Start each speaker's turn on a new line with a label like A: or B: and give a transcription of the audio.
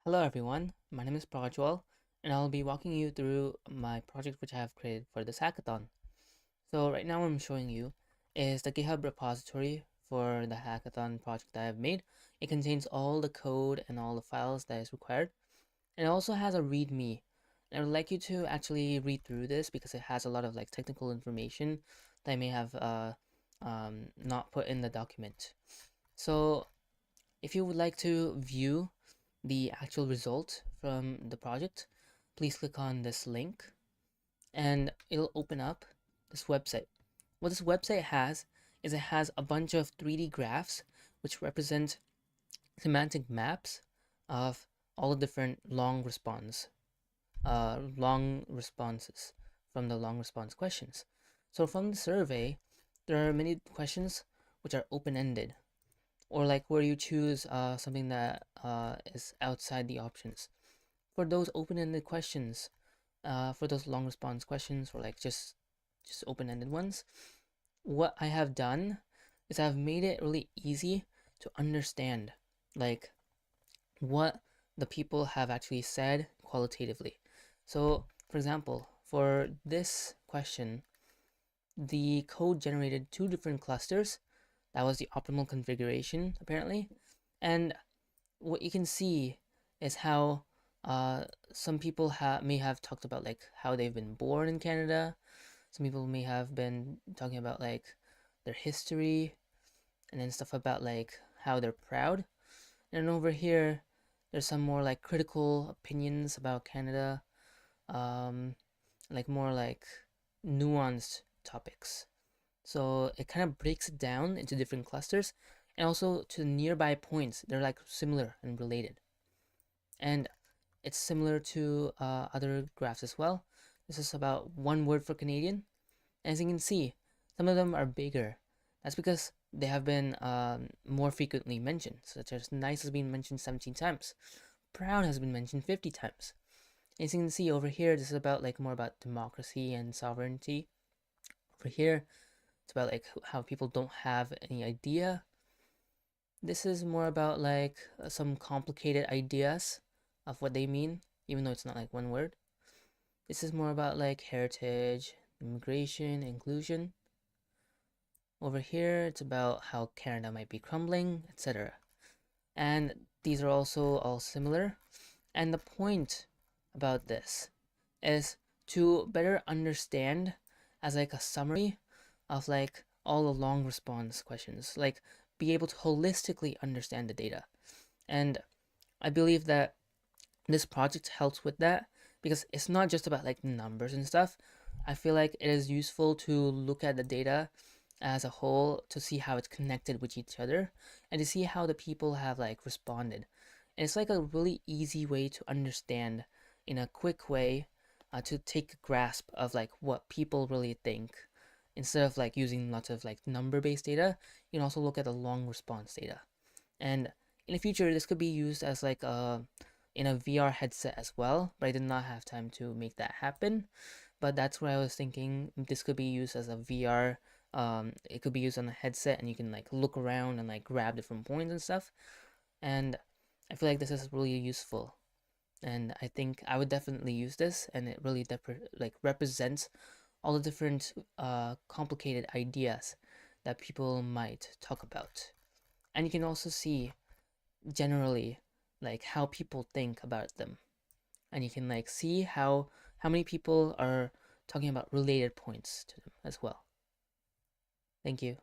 A: Hello everyone, my name is Prajwal and I'll be walking you through my project which I have created for this hackathon. So right now what I'm showing you is the GitHub repository for the hackathon project that I've made. It contains all the code and all the files that is required, and it also has a README. And I would like you to actually read through this because it has a lot of technical information that I may have not put in the document. So if you would like to view the actual result from the project, please click on this link and it'll open up this website. What this website has is it has a bunch of 3D graphs which represent semantic maps of all the different long responses from the long response questions. So from the survey, there are many questions which are open-ended, or where you choose something that is outside the options. For those open-ended questions, for those long response questions, or just open-ended ones, what I have done is I've made it really easy to understand like what the people have actually said qualitatively. So, for example, for this question, the code generated two different clusters. That was the optimal configuration, apparently. And what you can see is how some people may have talked about how they've been born in Canada. Some people may have been talking about their history, and then stuff about how they're proud. And over here, there's some more critical opinions about Canada, um, more nuanced topics. So it kind of breaks it down into different clusters, and also to nearby points. They're similar and related. And it's similar to other graphs as well. This is about one word for Canadian. As you can see, some of them are bigger. That's because they have been more frequently mentioned, such as nice has been mentioned 17 times. Proud has been mentioned 50 times. As you can see over here, this is about more about democracy and sovereignty. Over here, it's about how people don't have any idea. This is more about some complicated ideas of what they mean, even though it's not one word. This is more about heritage, immigration, inclusion. Over here, it's about how Canada might be crumbling, etc. And these are also all similar. And the point about this is to better understand as a summary of all the long response questions, be able to holistically understand the data. And I believe that this project helps with that because it's not just about numbers and stuff. I feel like it is useful to look at the data as a whole to see how it's connected with each other and to see how the people have responded. And it's a really easy way to understand in a quick way, to take a grasp of what people really think. Instead of using lots of number-based data, you can also look at the long response data. And in the future, this could be used as in a VR headset as well, but I did not have time to make that happen. But that's what I was thinking. This could be used as a VR. It could be used on a headset, and you can look around and grab different points and stuff. And I feel like this is really useful, and I think I would definitely use this. And it really represents all the different complicated ideas that people might talk about. And you can also see generally how people think about them, and you can see how many people are talking about related points to them as well. Thank you.